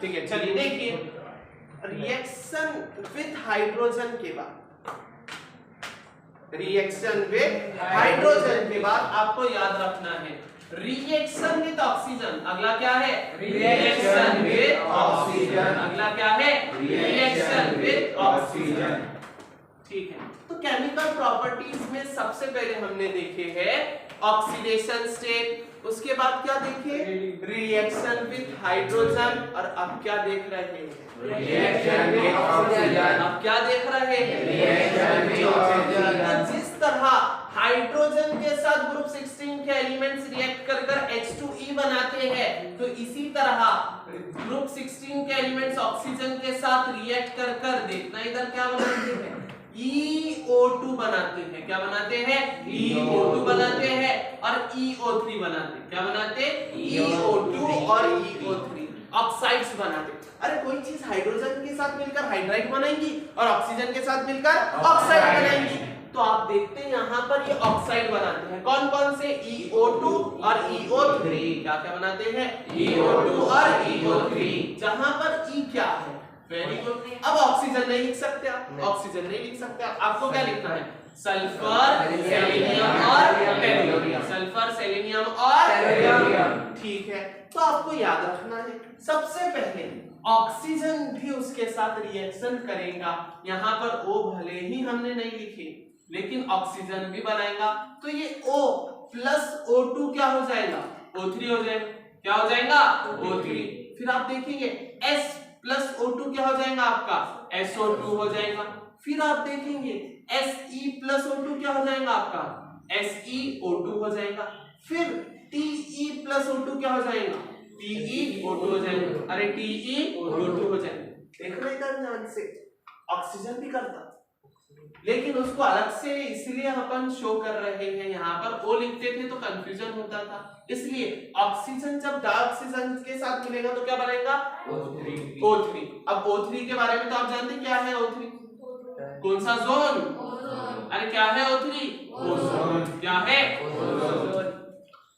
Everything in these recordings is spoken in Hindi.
ठीक है, चलिए देखिए रिएक्शन विथ हाइड्रोजन के बाद, रिएक्शन विथ हाइड्रोजन के बाद आपको याद रखना है रिएक्शन विथ ऑक्सीजन, अगला क्या है रिएक्शन विथ ऑक्सीजन, अगला क्या है रिएक्शन विथ ऑक्सीजन। ठीक है, तो केमिकल प्रॉपर्टीज में सबसे पहले हमने देखे हैं ऑक्सीडेशन स्टेट, उसके बाद क्या देखे रिएक्शन विथ हाइड्रोजन, और अब क्या देख रहे हैं रिएक्शन विथ ऑक्सीजन। अब क्या देख रहे हैं रिएक्शन विथ ऑक्सीजन। तो जिस तरह हाइड्रोजन के साथ ग्रुप 16 के एलिमेंट्स रिएक्ट कर H2E बनाते हैं, तो इसी तरह ग्रुप 16 के एलिमेंट्स ऑक्सीजन के साथ रिएक्ट कर देखना इधर क्या बनाते हैं EO2 बनाते हैं। क्या बनाते हैं EO2 बनाते हैं और EO3 बनाते हैं। क्या बनाते EO2 और EO3 ऑक्साइड्स बनाते। अरे कोई चीज हाइड्रोजन के साथ मिलकर हाइड्राइड बनाएंगी और ऑक्सीजन के साथ मिलकर ऑक्साइड बनाएंगी, तो आप देखते हैं यहाँ पर ये ऑक्साइड बनाते हैं। कौन कौन से EO2 और EO3। क्या क्या बनाते हैं EO2 और EO3, जहां पर E क्या है वेरी गुड। अब ऑक्सीजन नहीं लिख सकते आप, ऑक्सीजन नहीं लिख सकते आप, आपको क्या लिखना है सल्फर सेलेनियम और टेलुरियम, सल्फर सेलेनियम और टेलुरियम। ठीक है, तो आपको याद रखना है सबसे पहले ऑक्सीजन भी उसके साथ रिएक्शन करेगा। यहाँ पर O भले ही हमने नहीं लिखे लेकिन ऑक्सीजन भी बनाएगा, तो ये O प्लस O2 क्या हो जाएगा O3 हो जाएगा। क्या हो जाएगा O3। फिर आप देखेंगे S प्लस O2 क्या हो जाएगा आपका SO2 हो जाएगा। फिर आप देखेंगे Se प्लस O2 क्या हो जाएगा आपका SeO2 हो जाएगा। फिर Te प्लस O2 क्या हो जाएगा TeO2 हो जाएगा। अरे TeO2 हो जाएगा। देखना इधर ध्यान से, ऑक्सीजन भी करता लेकिन उसको अलग से इसलिए अपन शो कर रहे हैं, यहाँ पर O लिखते थे तो कंफ्यूजन होता था, इसलिए ऑक्सीजन जब डाइऑक्सीजन के साथ मिलेगा तो क्या बनेगा O3। अब O3 के बारे में तो आप जानते क्या है O3 कौन सा जोन। अरे क्या है O3 ओजोन। क्या है ओजोन।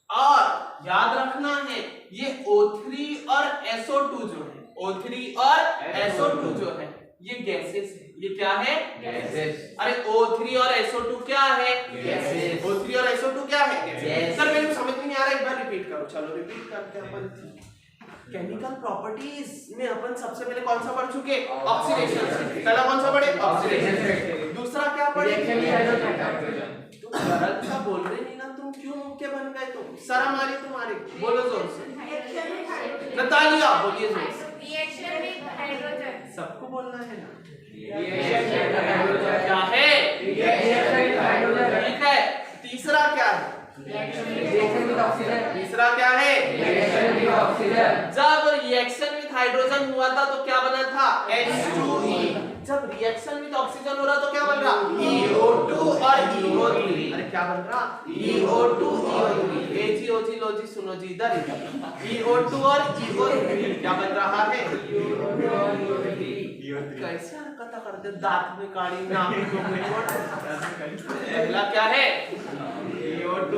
और याद रखना है ये O3 और SO2 जो है O3 और SO2 जो है ये गैसेस है। ये क्या है गैसेस। अरे O3 और SO2 क्या है गैसेस। O3 और SO2 क्या है गैसेस। सर मेरे को समझ में नहीं आ रहा, एक बार रिपीट करो। चलो रिपीट करते हैं अपन। केमिकल प्रॉपर्टीज में अपन सबसे पहले कौन सा पढ़ चुके ऑक्सीडेशन। पहला कौन सा पढ़े ऑक्सीडेशन, दूसरा क्या पढ़े तुम सरल सा बोल रहे नहीं ना, तुम क्यों मुक्के बन गए तुम, शर्म आ रही तुम्हारी, बोलो जोर से। नतालिया बोलिए जोर से। रिएक्शन विद हाइड्रोजन सबको बोलना है ना। रिएक्शन विद हाइड्रोजन क्या है रिएक्शन विद हाइड्रोजन। ठीक है, तीसरा क्या है रिएक्शन विद ऑक्सीजन। तीसरा क्या है रिएक्शन विद ऑक्सीजन। जब रिएक्शन विद हाइड्रोजन हुआ था तो क्या बना था H2E। जब रिएक्शन विद ऑक्सीजन हो रहा तो क्या बन रहा EO2 और EO3। अरे क्या बन रहा EO2 EO3। एजी ओजी लोजी सुनो जी इधर EO2 और EO3 क्या बन रहा है EO2 और EO3। कैसे हरकत करते दांत में काड़ी नाक में पहला क्या है EO2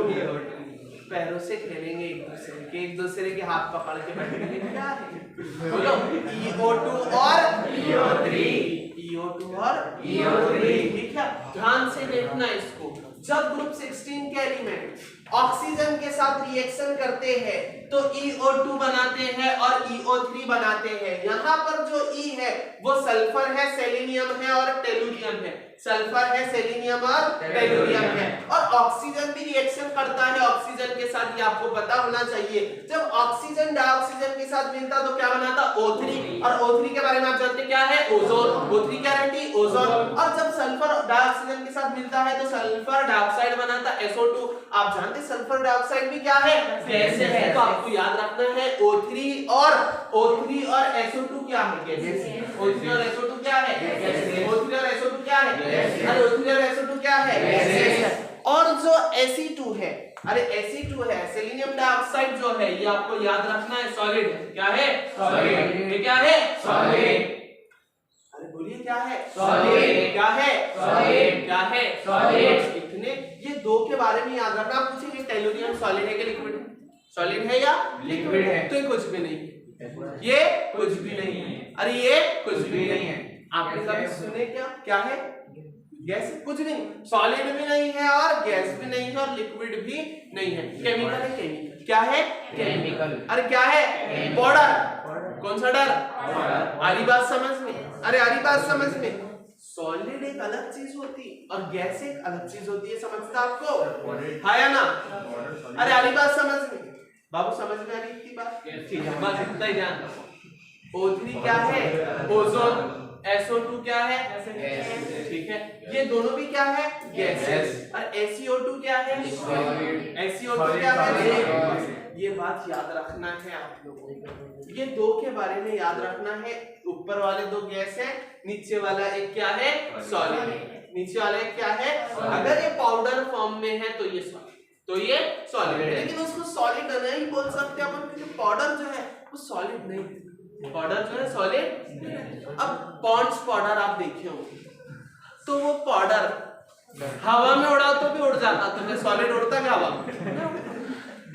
पैरों से खेलेंगे एक दूसरे के हाथ पकड़ के बैठेंगे। क्या है बोलो EO2 और EO2 और EO3। ठीक है, ध्यान से देखना इसको। जब ग्रुप 16 के एलिमेंट ऑक्सीजन के साथ रिएक्शन करते हैं तो EO2 बनाते हैं और EO3 बनाते हैं। यहाँ पर जो E है वो सल्फर है, सेलेनियम है और टेलुरियम है। सल्फर है, सेलेनियम और टेलुरियम है। और ऑक्सीजन भी रिएक्शन करता है ऑक्सीजन के साथ, ये आपको पता होना चाहिए। जब ऑक्सीजन डाइऑक्सीजन के साथ मिलता तो क्या बनाता O3, और O3 के बारे में आप जानते क्या है ओजोन। O3 क्या रहती ओजोन। और जब सल्फर डाइऑक्सीजन के साथ मिलता है तो सल्फर डाइऑक्साइड बनाता SO2। आप जानते सल्फर डाइऑक्साइड भी क्या है गैस है। तो आपको याद रखना है O3 और SO2 क्या है गैसेस। O3 और SO2 क्या है गैसेस। O3 और SO2 क्या है अरे O3 और SO2 क्या है गैसेस। और जो Fe2 है, अरे Fe2 है सेलेनियम डाइऑक्साइड जो है, ये आपको याद रखना है सॉलिड है। क्या है सॉलिड। ये क्या है सॉलिड। अरे बोलिए क्या है सॉलिड। क्या है सॉलिड। क्या है सॉलिड। इतने ये दो के बारे में याद रखना। आप पूछेंगे टेलुरियम सॉलिड है कि लिक्विड है, सॉलिड है या लिक्विड है, तो ये कुछ भी नहीं। ये कुछ भी नहीं है। अरे ये कुछ भी नहीं है। आपने कभी सुने क्या है? गैस कुछ नहीं, सॉलिड भी नहीं है और गैस भी नहीं है और लिक्विड भी नहीं है। केमिकल है, केमिकल क्या है? केमिकल। अरे क्या है? पाउडर। कौन सा डर? आ रही बात समझ में? अरे आ रही बात समझ में? सॉलिड एक अलग चीज होती और गैस एक अलग चीज होती है, समझता आपको? हाँ या ना? अरे आ रही बात समझ में? बाबू समझ में आ रही थी बात? ठीक है, बस इतना ही ध्यान रखो। O3 क्या है? ओजोन। SO2 क्या है? ठीक है, ये दोनों भी क्या है? गैसेस। और SiO2 क्या है? SiO2 क्या है? ये बात याद रखना है आप लोगों को। ये दो के बारे में याद रखना है। ऊपर वाले दो गैस है, नीचे वाला एक क्या है? सॉलिड। नीचे वाला एक क्या है? अगर ये पाउडर फॉर्म में है तो ये सॉलिड, तो ये सॉलिड है। लेकिन उसको सॉलिड नहीं बोल सकते अपन, क्योंकि पाउडर जो है वो सॉलिड नहीं है। पाउडर जो है सॉलिड। अब पॉन्ड्स पाउडर आप देखे होंगे, तो वो पाउडर हवा में उड़ा तो भी उड़ जाता, तो क्या सॉलिड उड़ता क्या हवा में?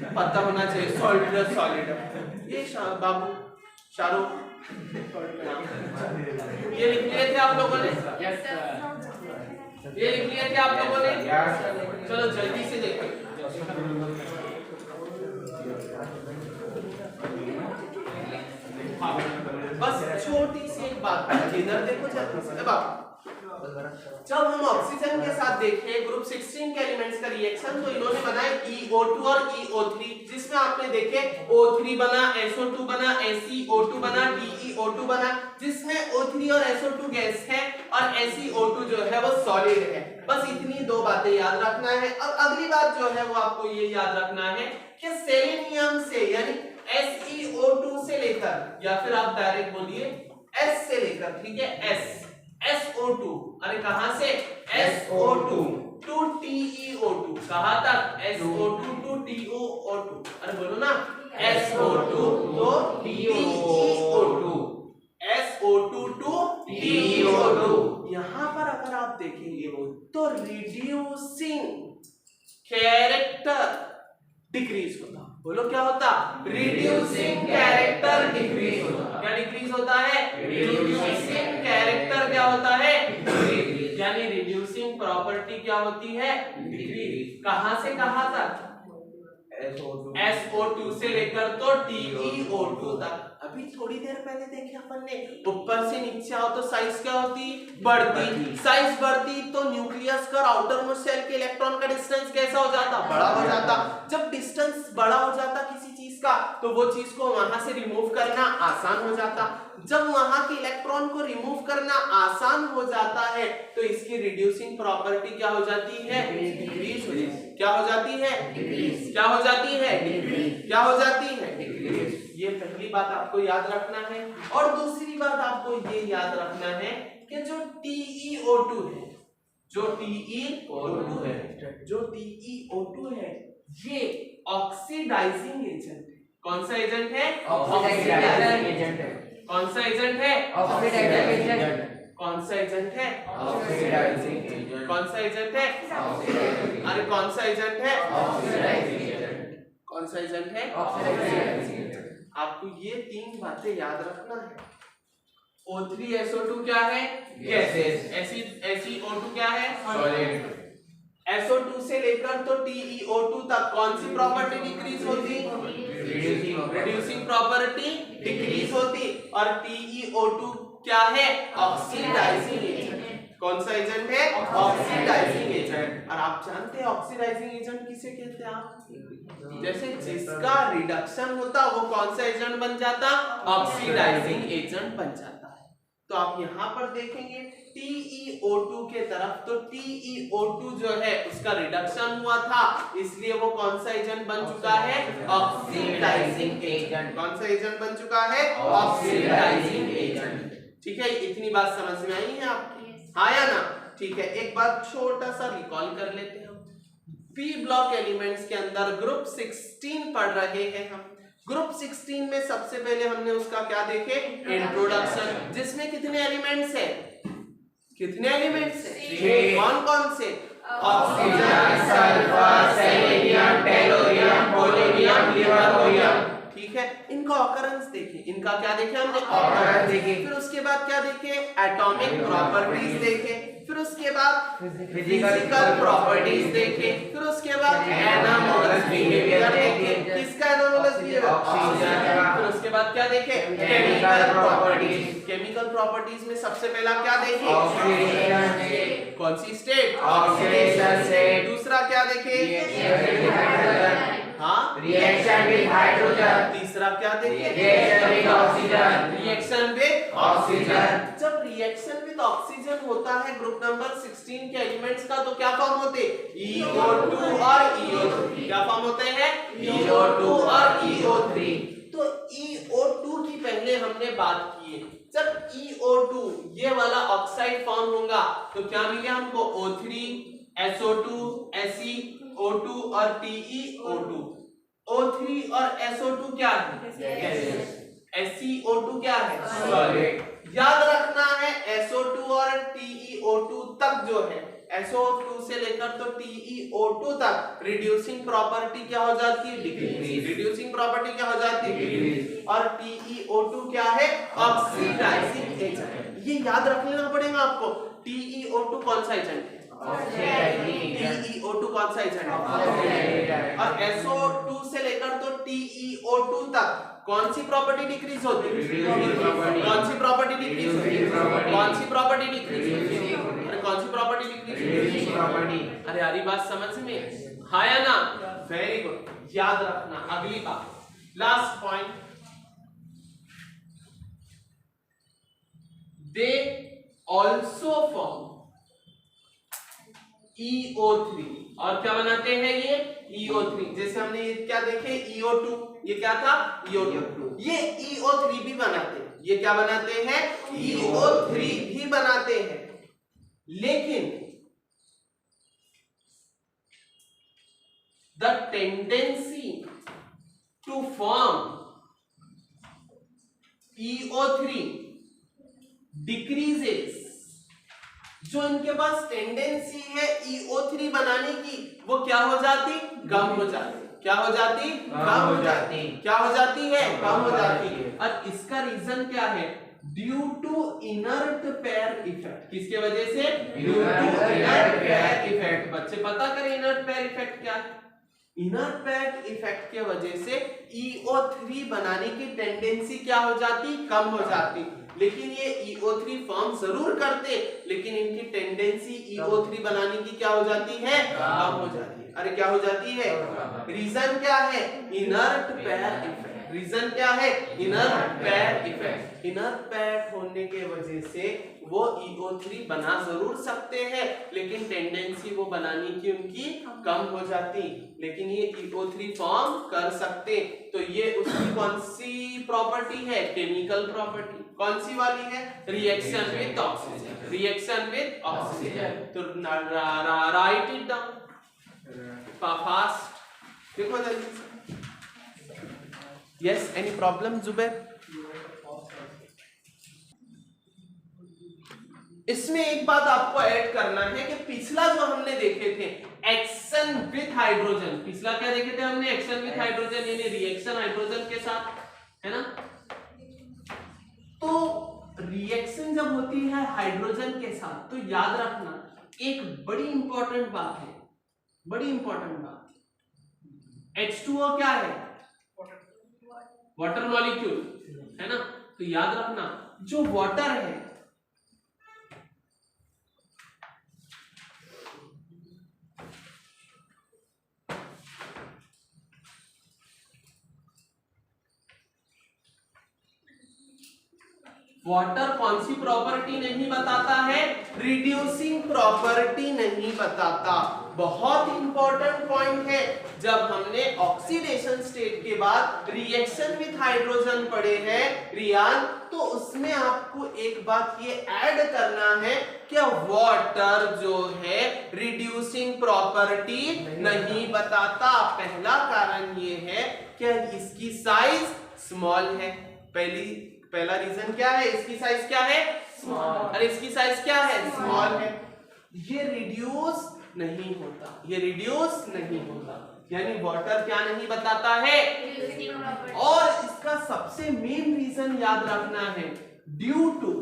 पता होना चाहिए सॉलिड है, सॉलिड है। ये बाबू शाहरुख ये लिख लिए थे आप लोगों ने? ये लिख लिए थे आप लोगों ने? चलो जल्दी से देखो। बस छोटी सी एक बात, इधर देखो जल्दी से। जब हम ऑक्सीजन के साथ देखें ग्रुप 16 के एलिमेंट्स का रिएक्शन, तो इन्होंने बनाया EO2 और EO3, जिसमें आपने देखे O3 बना, SO2 बना, SeO2 बना, TeO2 बना, जिसमें O3 और SO2 गैस है और SeO2 जो है वो सॉलिड है। बस इतनी दो बातें याद रखना है। अब अगली बात जो है वो आपको ये याद रखना है कि सेलेनियम से, यानी SeO2 से लेकर, या फिर आप डायरेक्ट बोलिए S से लेकर, ठीक है, SO2, अरे कहां से? SO2 to TeO2, कहां तक? SO2 to TeO2, अरे बोलो ना, SO2 to TeO2, SO2 to TeO2। यहां पर अगर आप देखेंगे तो रिड्यूसिंग कैरेक्टर डिक्रीज होता। बोलो क्या होता? रिड्यूसिंग कैरेक्टर डिक्रीज होता। क्या डिक्रीज होता है? रिड्यूसिंग कैरेक्टर क्या होता है? डिक्रीज। यानी रिड्यूसिंग प्रॉपर्टी क्या होती है? डिक्रीज। कहां से कहां तक? SO2 से लेकर तो TeO2 तक। अभी थोड़ी देर पहले देखे अपन ने, ऊपर से नीचे आओ तो साइज क्या होती? बढ़ती। साइज बढ़ती तो न्यूक्लियस का आउटर मोस्ट शेल के इलेक्ट्रॉन का डिस्टेंस कैसा हो जाता? बड़ा हो जाता। जब डिस्टेंस बड़ा हो जाता किसी चीज का, तो वो चीज को वहां से रिमूव करना आसान हो जाता। जब वहां के इलेक्ट्रॉन को रिमूव करना आसान हो जाता है, तो इसकी रिड्यूसिंग प्रॉपर्टी क्या हो जाती है? डिक्रीज हो जाती है। क्या हो जाती है? डिक्रीज। क्या हो जाती है? डिक्रीज। क्या हो जाती है? डिक्रीज। ये पहली बात आपको याद रखना है। और दूसरी बात आपको ये याद रखना है कि जो TeO2 है, जो TeO2 है, ये ऑक्सीडाइजिंग एजेंट है। कौन सा एजेंट है? ऑक्सीडाइजिंग एजेंट है। कौन सा एजेंट है? Oxidising agent. कौन सा एजेंट है? Oxidising agent. कौन सा एजेंट है? ऑक्सीडाइजिंग। अरे कौन सा एजेंट है? Oxidising agent. कौन सा एजेंट है? Oxidising agent. आपको ये तीन बातें याद रखना है। O3SO2 क्या है? गैसेस। SeO2 क्या है? सॉलिड। SO2 से लेकर तो TeO2 तक कौन सी प्रॉपर्टी डिक्रीज होती? रिड्यूसिंग प्रॉपर्टी डिक्रीज होती। और TeO2 क्या है? Oxidising agent. कौन सा एजेंट है? Oxidising agent. और आप जानते हैं ऑक्सीडाइजिंग एजेंट किसे कहते हैं? आप जैसे जिसका रिडक्शन होता वो कौन सा एजेंट बन जाता? ऑक्सीडाइजिंग एजेंट बन जाता है। तो आप यहाँ पर देखेंगे TeO2 के तरफ, तो TeO2 जो है उसका रिडक्शन हुआ था, इसलिए वो कौन सा एजेंट बन चुका है? Oxidising agent. कौन सा एजेंट बन चुका है? Oxidising agent. ठीक है, इतनी बात समझ में आई है आपकी? हाँ या ना? ठीक है, एक बात छोटा सा रिकॉल कर लेते हैं। पी ब्लॉक एलिमेंट्स के अंदर ग्रुप 16 पढ़ रहे हैं हम। ग्रुप 16 में सबसे पहले हमने उसका क्या देखे? इंट्रोडक्शन, जिसमें कितने एलिमेंट्स है? कितने एलिमेंट्स है? कौन कौन से? Oxygen, sulphur, selenium, tellurium, polonium, livermorium. ठीक ठीक है, इनका ऑकरेंस देखे, इनका क्या देखे हमने, ऑकरेंस देखे। फिर उसके बाद क्या देखे, एटॉमिक प्रॉपर्टीज देखे, फिर उसके बाद फिजिकल प्रॉपर्टीज देखे, फिर उसके बाद एनामोलस बिहेवियर देखे, किसका एनामोलस बिहेवियर, ऑक्सीजन का। फिर उसके बाद क्या देखे, केमिकल प्रॉपर्टीज। केमिकल प्रॉपर्टीज में सबसे पहला क्या देखे, ऑक्सीडेशन। कौन सी स्टेट, ऑक्सीडेशन स्टेट। दूसरा क्या देखे, हाँ, रिएक्शन विद हाइड्रोजन। तीसरा क्या देखे, reaction with oxygen. Reaction with oxygen. जब रिएक्शन विद ऑक्सीजन होता है ग्रुप नंबर 16 के एलिमेंट्स का, तो क्या फॉर्म होते हैं, EO2 और EO3। क्या फॉर्म होते हैं, EO2 और EO3। तो EO2 की पहले हमने बात की है, जब EO2 ये वाला ऑक्साइड फॉर्म होगा तो क्या मिलेगा हमको, O3 SO2 SeO2 और TeO2। O3 और SO2 क्या है, SeO2 क्या है, सॉलिड। याद रखना है SO2 और TeO2 तक जो है, SO2 से लेकर तो TeO2 तक रिड्यूसिंग प्रॉपर्टी क्या हो जाती है, डिक्रीज। रिड्यूसिंग प्रॉपर्टी क्या हो जाती है, डिक्रीज। और TeO2 क्या है, ऑक्सीडाइजिंग एजेंट। ये याद रख लेना पड़ेगा आपको। TeO2 कौन सा एजेंट है, TeO2 कौन सा एजेंट है, और SO2 से लेकर तो TeO2 तक कौन सी प्रॉपर्टी डिक्रीज होती है, कौन सी प्रॉपर्टी डिक्रीज होती है, कौन सी प्रॉपर्टी डिक्रीज होती है, अरे कौन सी प्रॉपर्टी डिक्रीज होती है, अरे यार ये बात समझ में हाँ या ना, वेरी गुड, याद रखना। अगली बात, last point, they also form EO3, और क्या बनाते हैं ये EO3। जैसे हमने ये क्या देखे, EO2, ये क्या था, EO2, ये EO3 भी बनाते हैं। ये क्या बनाते हैं, EO3 भी बनाते हैं, लेकिन the tendency to form EO3 decreases. जो इनके पास टेंडेंसी है EO3 बनाने की, वो क्या हो जाती, कम हो जाती। क्या हो जाती, कम हो जाती। क्या हो जाती है, कम हो जाती है। और इसका रीजन क्या है, due to inert pair effect. किसके वजह से, due to inert pair effect. बच्चे पता करें इनर्ट पेयर इफेक्ट क्या है। इनर्ट पेयर इफेक्ट के वजह से EO3 बनाने की टेंडेंसी क्या हो जाती, कम हो जाती। लेकिन ये EO3 फॉर्म जरूर करते, लेकिन इनकी टेंडेंसी EO3 बनाने की क्या हो जाती है, कम हो जाती है। अरे क्या हो जाती है, रीजन क्या है, इनर्ट पेयर इफेक्ट। रीजन क्या है, inert pair effect. Inert pair होने के वजह से वो EO3 बना जरूर सकते हैं, लेकिन टेंडेंसी वो बनाने की उनकी कम हो जाती, लेकिन ये EO3 फॉर्म कर सकते। तो ये उसकी कौन सी प्रॉपर्टी है, केमिकल प्रॉपर्टी। कौन सी वाली है, reaction with oxygen. Reaction with oxygen. तो राइट इट डाउन फास्ट, देखो जल्दी से। Yes, any problem Zubair? इसमें एक बात आपको ऐड करना है कि पिछला जो हमने देखे थे एक्शन विद हाइड्रोजन, पिछला क्या देखे थे हमने, एक्शन विद हाइड्रोजन यानी रिएक्शन हाइड्रोजन के साथ, है ना। तो रिएक्शन जब होती है हाइड्रोजन के साथ, तो याद रखना एक बड़ी इंपॉर्टेंट बात है, बड़ी इंपॉर्टेंट बात, H2O क्या है, वाटर मॉलिक्यूल, है ना। तो याद रखना जो वाटर है, वाटर कौन सी प्रॉपर्टी नहीं बताता है, रिड्यूसिंग प्रॉपर्टी नहीं बताता। बहुत इंपॉर्टेंट पॉइंट है। जब हमने ऑक्सीडेशन स्टेट के बाद रिएक्शन विद हाइड्रोजन पढ़े हैं रियान, तो उसमें आपको एक बात ये ऐड करना है कि वाटर जो है रिड्यूसिंग प्रॉपर्टी नहीं बताता। पहला कारण ये है कि इसकी साइज स्मॉल है। पहला रीजन क्या है, इसकी साइज क्या है, स्मॉल। और इसकी साइज क्या है, स्मॉल है। ये रिड्यूस नहीं होता, ये रिड्यूस नहीं होता। यानी वाटर क्या नहीं बताता है, और इसका सबसे मेन रीजन याद रखना है, due to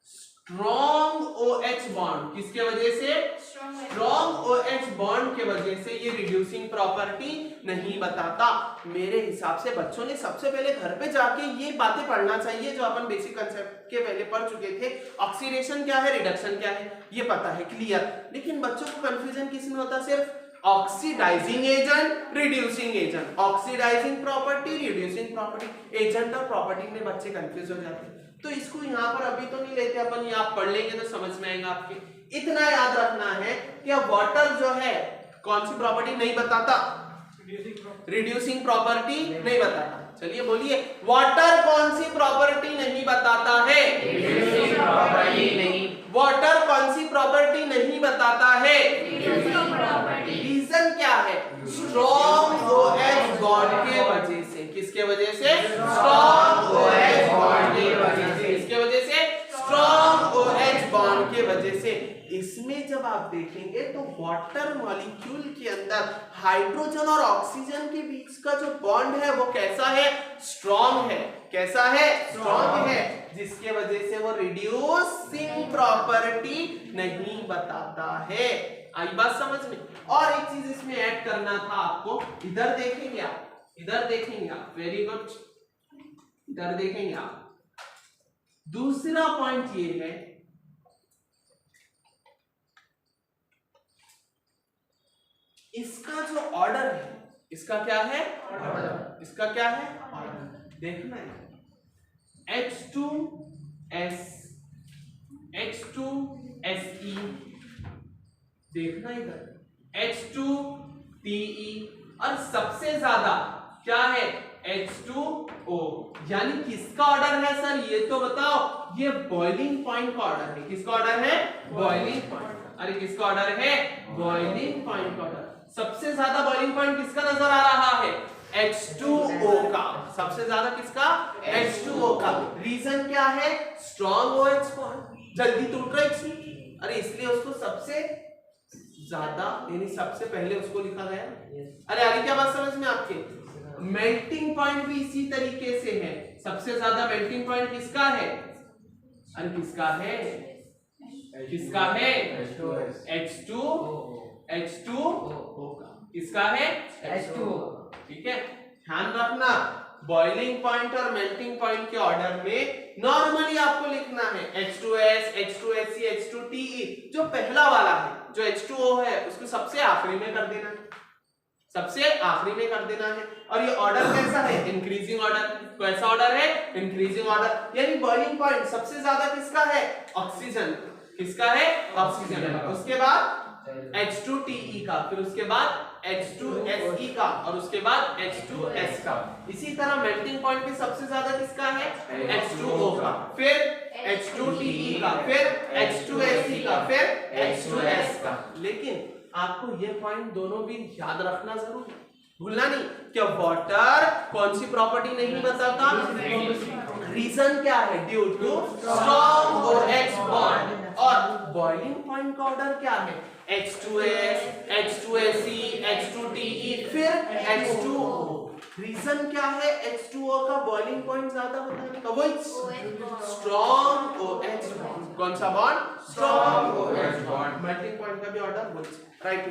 strong OH bond. किसके वजह से? स्ट्रॉन्ग OH बॉन्ड के वजह से ये रिड्यूसिंग प्रॉपर्टी नहीं बताता। मेरे हिसाब से बच्चों ने सबसे पहले घर पे जाके ये बातें पढ़ना चाहिए जो अपन बेसिक कंसेप्ट के पहले पढ़ चुके थे। ऑक्सीडेशन क्या है, रिडक्शन क्या है, ये पता है, क्लियर। लेकिन बच्चों को कंफ्यूजन किस में होता है? सिर्फ oxidising agent, reducing agent, oxidising property, reducing property, agent और प्रॉपर्टी में बच्चे कंफ्यूज हो जाते हैं। तो इसको यहाँ पर अभी तो नहीं लेते अपन, ये आप पढ़ लेंगे तो समझ में आएगा आपके। इतना याद रखना है कि वाटर जो है कौन सी प्रॉपर्टी नहीं बताता, रिड्यूसिंग प्रॉपर्टी नहीं बताता। चलिए बोलिए, वाटर कौन सी प्रॉपर्टी नहीं बताता है? रिड्यूसिंग प्रॉपर्टी नहीं। वाटर कौन सी प्रॉपर्टी नहीं बताता है? रीजन क्या है? स्ट्रॉन्ग OH बॉन्ड के वजह से। किसके वजह से? स्ट्रॉन्ग OH बॉन्ड की वजह से। किसके वजह से? स्ट्रॉन्ग OH बॉन्ड के वजह से। इसमें जब आप देखेंगे तो वाटर मॉलिक्यूल के अंदर हाइड्रोजन और ऑक्सीजन के बीच का जो बॉन्ड है वो कैसा है? स्ट्रॉन्ग है। कैसा है? स्ट्रॉन्ग है, जिसके वजह से वो रिड्यूसिंग प्रॉपर्टी नहीं बताता है। आई बात समझ में? और एक चीज इसमें ऐड करना था आपको, इधर देखेंगे आप, इधर देखेंगे आप, वेरी गुड, इधर देखेंगे आप। दूसरा पॉइंट ये है, इसका जो ऑर्डर है, इसका क्या है? इसका क्या है? देखना है, H2S, H2Se, देखना इधर, H2Te, और सबसे ज्यादा क्या है? H2O। यानी किसका ऑर्डर है सर, ये तो बताओ। ये बॉइलिंग पॉइंट का ऑर्डर है। किसका ऑर्डर है? Boiling point. अरे किसका ऑर्डर है? बॉइलिंग पॉइंट का ऑर्डर। सबसे ज्यादा बॉइलिंग पॉइंट किसका नजर आ रहा है? H2O का। सबसे ज्यादा किसका? H2O का। रीजन क्या है? स्ट्रॉन्ग OH बॉन्ड, जल्दी टूट रहा है, अरे इसलिए उसको सबसे ज्यादा, यानी सबसे पहले उसको लिखा गया। अरे आगे क्या बात समझ में आपके? मेल्टिंग पॉइंट भी इसी तरीके से है। सबसे ज्यादा मेल्टिंग पॉइंट किसका है? अरे किसका है? किसका है? H2O का। किसका है? H2O। ठीक है, ध्यान रखना, बॉइलिंग पॉइंट और मेल्टिंग पॉइंट के ऑर्डर में नॉर्मली आपको लिखना है H2S, H2Se, H2Te। जो पहला वाला है, जो H2O है, उसको सबसे आखिरी में कर देना है, सबसे आखिरी में कर देना है। और ये ऑर्डर कैसा है? Increasing order. कैसा ऑर्डर है? Increasing order. यानी बॉइलिंग पॉइंट सबसे ज्यादा किसका है? ऑक्सीजन। किसका है? ऑक्सीजन। उसके बाद H2Te का, फिर उसके बाद H2Se का, और उसके बाद H2S का। इसी तरह मेल्टिंग पॉइंट पे सबसे ज्यादा किसका है? H2O का, फिर H2Te का, फिर H2Se का, फिर H2S का। लेकिन आपको ये पॉइंट दोनों भी याद रखना जरूर है, भूलना नहीं। क्या वाटर कौन सी प्रॉपर्टी नहीं बताता? रीजन क्या है? Due to strong OH bond. और बॉइलिंग पॉइंट का ऑर्डर क्या है? H2S, H2Se, H2Te, फिर H2O। रीजन क्या है H2O का बॉइलिंग पॉइंट ज्यादा बताने का? वो स्ट्रॉन्ग OH बॉन्ड। कौन सा bond? Strong OH bond. Melting point का भी ऑर्डर वही, राइट।